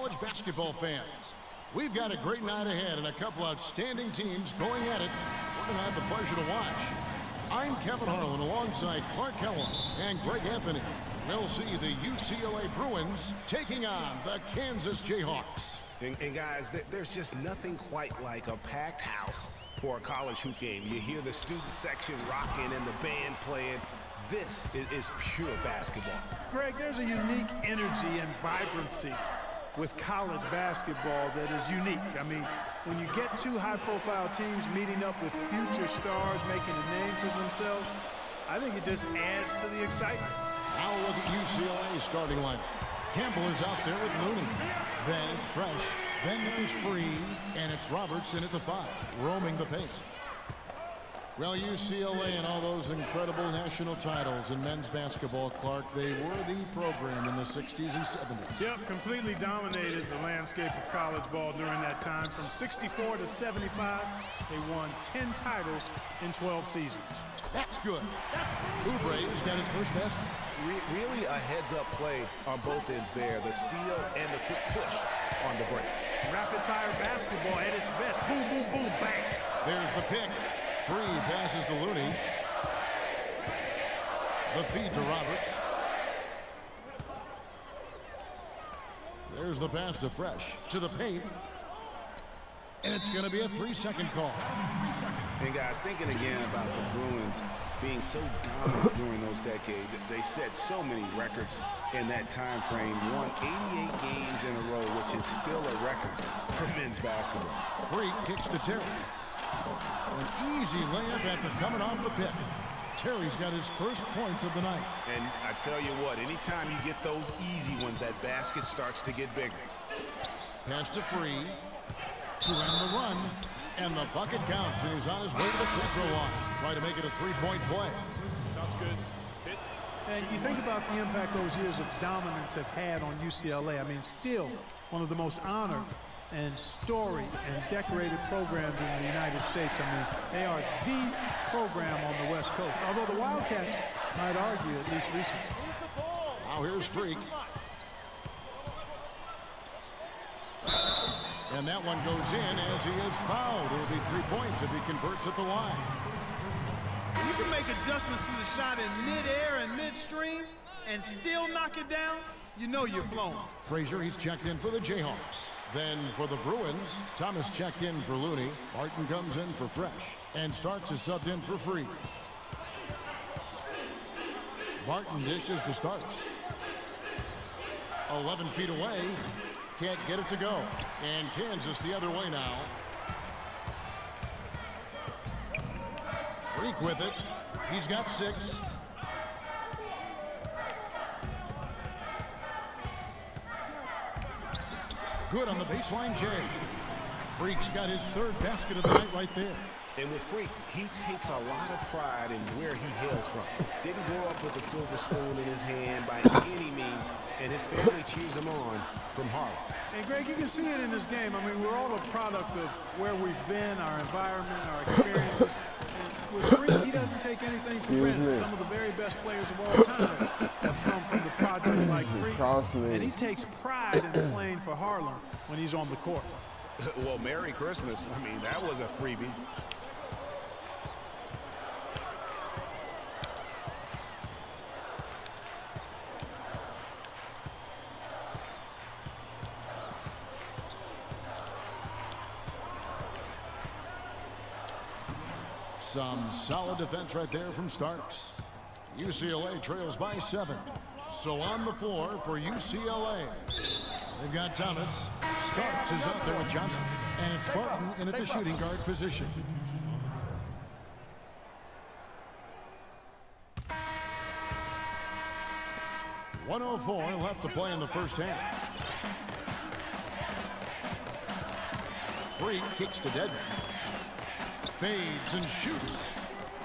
college basketball fans. We've got a great night ahead and a couple outstanding teams going at it. We're going to have the pleasure to watch. I'm Kevin Harlan alongside Clark Kellogg and Greg Anthony. We'll see the UCLA Bruins taking on the Kansas Jayhawks. And guys, there's just nothing quite like a packed house for a college hoop game. You hear the student section rocking and the band playing. This is pure basketball. Greg, there's a unique energy and vibrancy with college basketball that is unique. I mean, when you get two high-profile teams meeting up with future stars making a name for themselves, I think it just adds to the excitement. Now look at UCLA's starting lineup. Campbell is out there with Looney. Then it's Fresh. Then there's Free. And it's Robertson at the 5, roaming the paint. Well, UCLA and all those incredible national titles in men's basketball, Clark, they were the program in the 60s and 70s. Yep, completely dominated the landscape of college ball during that time. From 64 to 75, they won 10 titles in 12 seasons. That's good. Oubre's got his first basket. Really a heads-up play on both ends there. The steal and the quick push on the break. Rapid-fire basketball at its best. Boom, boom, boom, bang. There's the pick. Free passes to Looney. The feed to Roberts. There's the pass to Fresh. To the paint. And it's going to be a 3-second call. And guys, thinking again about the Bruins being so dominant during those decades, they set so many records in that time frame. Won 88 games in a row, which is still a record for men's basketball. Free kicks to Terry. An easy layup after coming off the pick. Terry's got his first points of the night. And I tell you what, anytime you get those easy ones, that basket starts to get bigger. Pass to Free. To end the run. And the bucket counts, and he's on his way to the free throw line. Try to make it a 3-point play. Sounds good. Hit. And you think about the impact those years of dominance have had on UCLA. I mean, still one of the most honored and storied and decorated programs in the United States. I mean, they are the program on the West Coast. Although the Wildcats might argue, at least recently. Now here's Freak. And that one goes in as he is fouled. It will be 3 points if he converts at the line. You can make adjustments to the shot in midair and midstream and still knock it down. You know you're flowing. Frazier, he's checked in for the Jayhawks. Then for the Bruins, Thomas checked in for Looney. Barton comes in for Fresh. And Starks is subbed in for Free. Barton dishes to Starks. 11 feet away. Can't get it to go. And Kansas the other way now. Freak with it. He's got 6. Good on the baseline, Jay. Freak's got his 3rd basket of the night right there. And with Freak, he takes a lot of pride in where he hails from. Didn't grow up with a silver spoon in his hand by any means, and his family cheers him on from Harlem. And Greg, you can see it in this game. I mean, we're all a product of where we've been, our environment, our experiences. And with Freak, he doesn't take anything for granted. Some of the very best players of all time have come from the projects like Freak. And he takes pride in playing for Harlem when he's on the court. Well, Merry Christmas. I mean, that was a freebie. Some solid defense right there from Starks. UCLA trails by 7. So on the floor for UCLA. They've got Thomas. Starks is out there with Johnson. And it's Barton in at the shooting guard position. .104 left to play in the first half. Free kicks to Dedmon. Fades and shoots.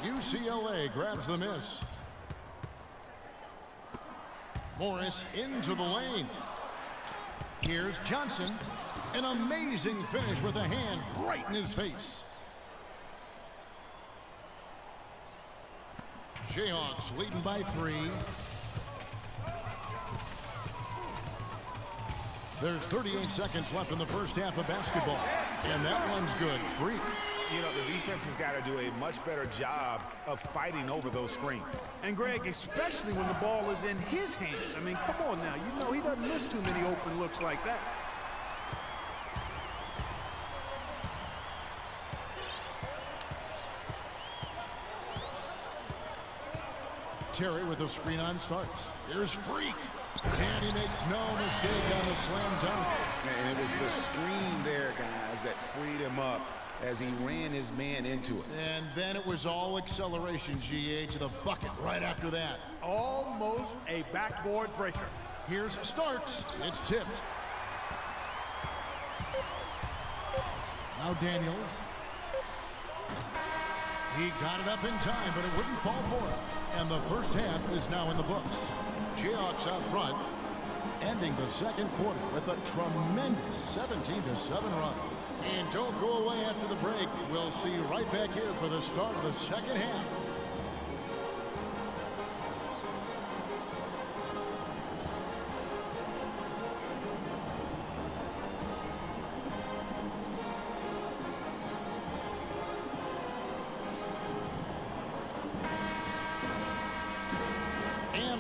UCLA grabs the miss. Morris into the lane. Here's Johnson. An amazing finish with a hand right in his face. Jayhawks leading by 3. There's 38 seconds left in the first half of basketball. And that one's good. Freak. You know, the defense has got to do a much better job of fighting over those screens. And, Greg, especially when the ball is in his hands. I mean, come on now. You know he doesn't miss too many open looks like that. Terry with a screen on starts. Here's Freak. And he makes no mistake on the slam dunk. And it was the screen there, guys, that freed him up as he ran his man into it. And then it was all acceleration, GA, to the bucket right after that. Almost a backboard breaker. Here's Starks. It's tipped. Now Daniels. He got it up in time, but it wouldn't fall for him. And the first half is now in the books. Jayhawks out front, ending the second quarter with a tremendous 17-7 run. And don't go away after the break. We'll see you right back here for the start of the second half.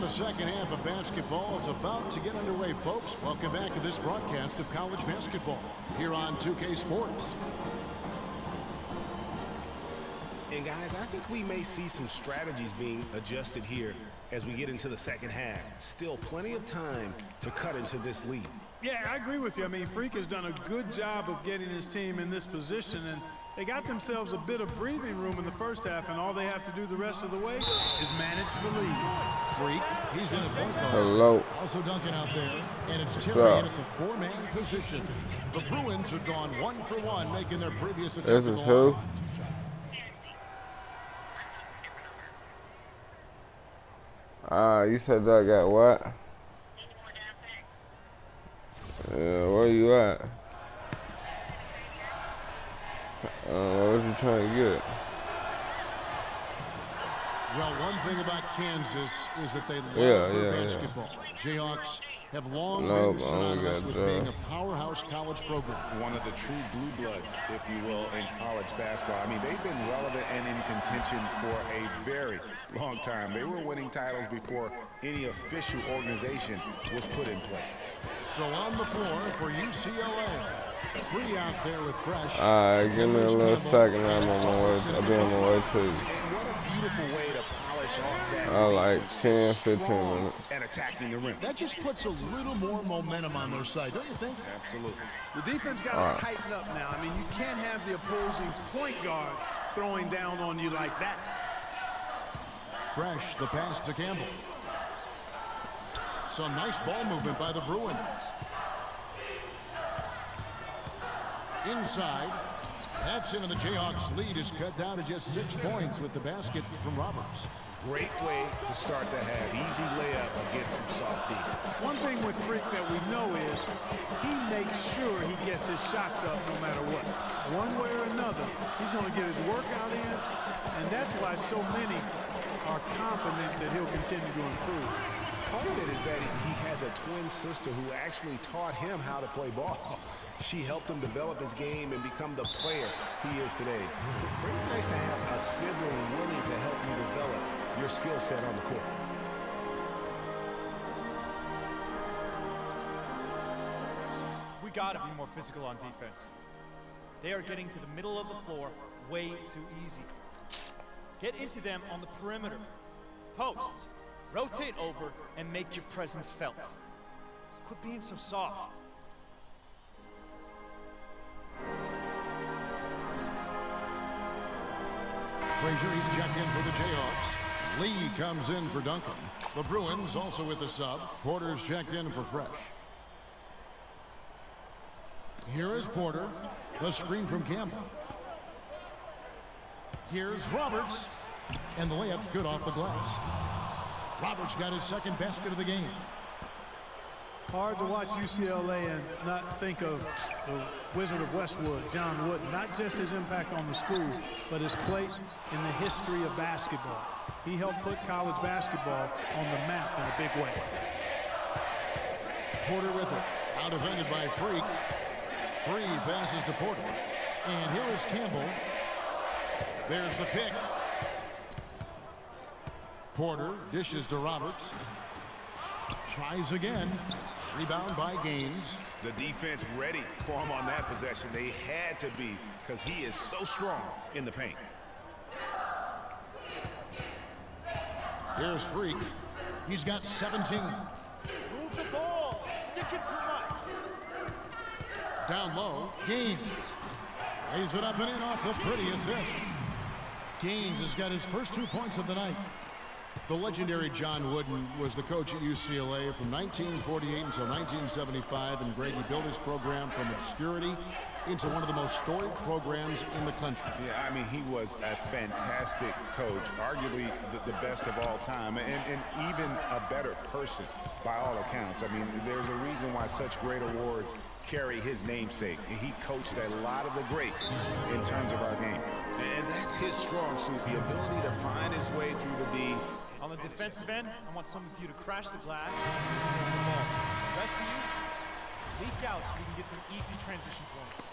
The second half of basketball is about to get underway, folks. Welcome back to this broadcast of college basketball here on 2K Sports. And guys, I think we may see some strategies being adjusted here as we get into the second half. Still plenty of time to cut into this lead. Yeah, I agree with you. I mean, Freak has done a good job of getting his team in this position, and they got themselves a bit of breathing room in the first half, and all they have to do the rest of the way is manage the lead. Freak, he's in a point guard. Hello. Also Duncan out there, and it's Terry in at the four-man position. The Bruins have gone 1 for 1, making their previous attempt. This is who? You said that got what? Where you at? What you trying to get? Well, one thing about Kansas is that they love their basketball. Jayhawks have long been synonymous with being a powerhouse college program. One of the true blue bloods, if you will, in college basketball. I mean, they've been relevant and in contention for a very long time. They were winning titles before any official organization was put in place. So on the floor for UCLA. Free out there with Fresh. All right, give me a little second. I'm on my way. I'll be on my way too. And what a beautiful way to polish off that I like 10, 15 minutes. And attacking the rim. That just puts a little more momentum on their side, don't you think? Absolutely. The defense got to tighten up now. I mean, you can't have the opposing point guard throwing down on you like that. Fresh, the pass to Campbell. Some nice ball movement by the Bruins. Inside. That's into the Jayhawks' lead is cut down to just 6 points with the basket from Roberts. Great way to start the half. Easy layup against some soft D. One thing with Freak that we know is he makes sure he gets his shots up no matter what. One way or another, he's going to get his workout in, and that's why so many are confident that he'll continue to improve. Part of it is that he has a twin sister who actually taught him how to play ball. She helped him develop his game and become the player he is today. It's very nice to have a sibling willing to help you develop your skill set on the court. We got to be more physical on defense. They are getting to the middle of the floor way too easy. Get into them on the perimeter. Posts. Rotate over and make your presence felt. Quit being so soft. Frazier, he's checked in for the Jayhawks. Lee comes in for Duncan. The Bruins also with the sub. Porter's checked in for Fresh. Here is Porter. The screen from Campbell. Here's Roberts. And the layup's good off the glass. Roberts got his second basket of the game. Hard to watch UCLA and not think of the Wizard of Westwood, John Wooden. Not just his impact on the school, but his place in the history of basketball. He helped put college basketball on the map in a big way. Porter with it. defended by Freak. Free passes to Porter. And here is Campbell. There's the pick. Porter dishes to Roberts. Tries again. Rebound by Gaines. The defense ready for him on that possession. They had to be, because he is so strong in the paint. Here's Freak. He's got 17. Move the ball. Stick it too much. Down low. Gaines. Lays it up and in off the pretty assist. Gaines has got his first 2 points of the night. The legendary John Wooden was the coach at UCLA from 1948 until 1975, and Greg, he built his program from obscurity into one of the most storied programs in the country. Yeah, I mean, he was a fantastic coach, arguably the best of all time, and even a better person by all accounts. I mean, there's a reason why such great awards carry his namesake. He coached a lot of the greats in terms of our game. And that's his strong suit, the ability to find his way through the D. On the defensive end, I want some of you to crash the glass and the ball. The rest of you, leak out so we can get some easy transition points.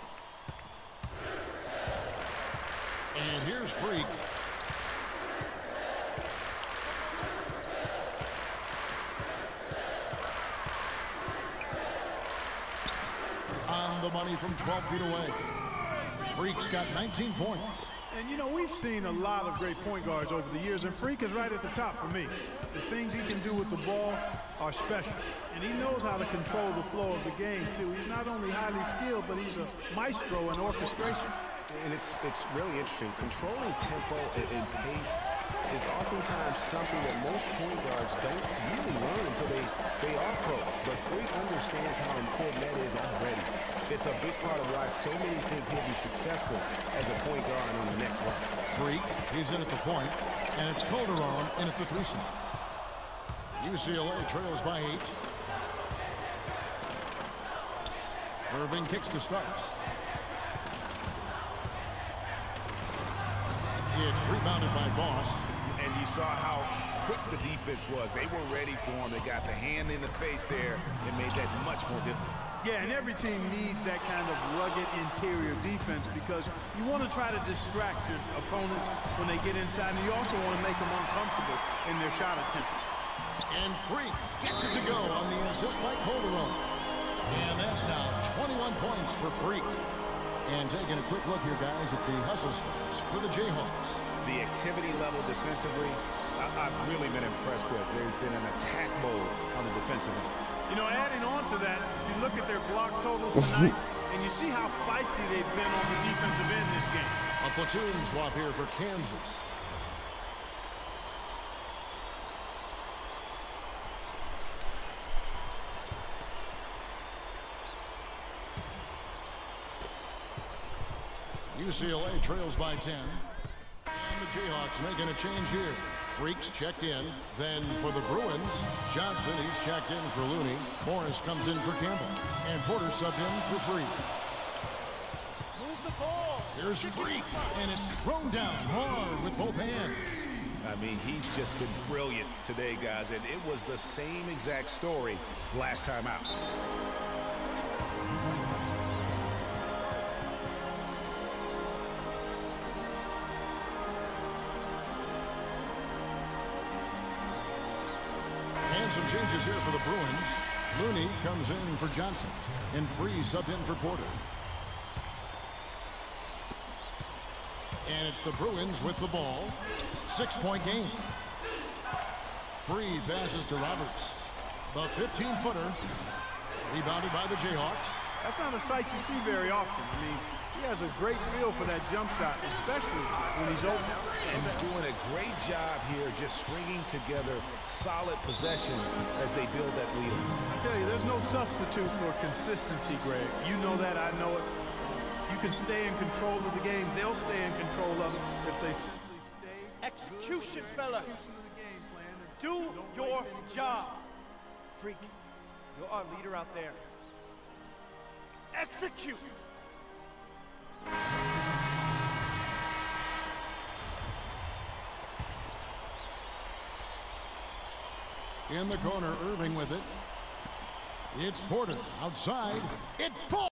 And here's Freak. On the money from 12 feet away. Freak's got 19 points. And, you know, we've seen a lot of great point guards over the years, and Freak is right at the top for me. The things he can do with the ball are special, and he knows how to control the flow of the game, too. He's not only highly skilled, but he's a maestro in orchestration. And it's really interesting. Controlling tempo and pace is oftentimes something that most point guards don't really learn until they are pros. But Freak understands how important that is already. It's a big part of why so many think he'll be successful as a point guard on the next level. Freak, he's in at the point, and it's Calderon in at the 3 slot. UCLA trails by 8. Irving kicks to Starks. It's rebounded by Boss. And you saw how quick the defense was. They were ready for him. They got the hand in the face there and made that much more difficult. Yeah, and every team needs that kind of rugged interior defense because you want to try to distract your opponents when they get inside, and you also want to make them uncomfortable in their shot attempts. And Freak gets it to go on the assist by Calderon. And that's now 21 points for Freak. And taking a quick look here, guys, at the hustle spots for the Jayhawks. The activity level defensively, I've really been impressed with. There's been an attack mode on the defensive end. You know, adding on to that, you look at their block totals tonight, and you see how feisty they've been on the defensive end this game. A platoon swap here for Kansas. UCLA trails by 10. And the Jayhawks making a change here. Freaks checked in. Then for the Bruins, Johnson, he's checked in for Looney. Morris comes in for Campbell. And Porter subbed in for Freak. Move the ball. Here's Freak. And it's thrown down hard with both hands. I mean, he's just been brilliant today, guys. And it was the same exact story last time out. And some changes here for the Bruins. Looney comes in for Johnson. And Free subbed in for Porter. And it's the Bruins with the ball. 6-point game. Free passes to Roberts. The 15-footer. Rebounded by the Jayhawks. That's not a sight you see very often. I mean, he has a great feel for that jump shot, especially when he's open. And doing a great job here just stringing together solid possessions as they build that lead. I tell you, there's no substitute for consistency, Greg. You know that, I know it. You can stay in control of the game. They'll stay in control of it if they simply stay. Execution, fellas. Do your job. Freak, you're our leader out there. Execute. In the corner, Irving with it. It's Porter outside. It falls.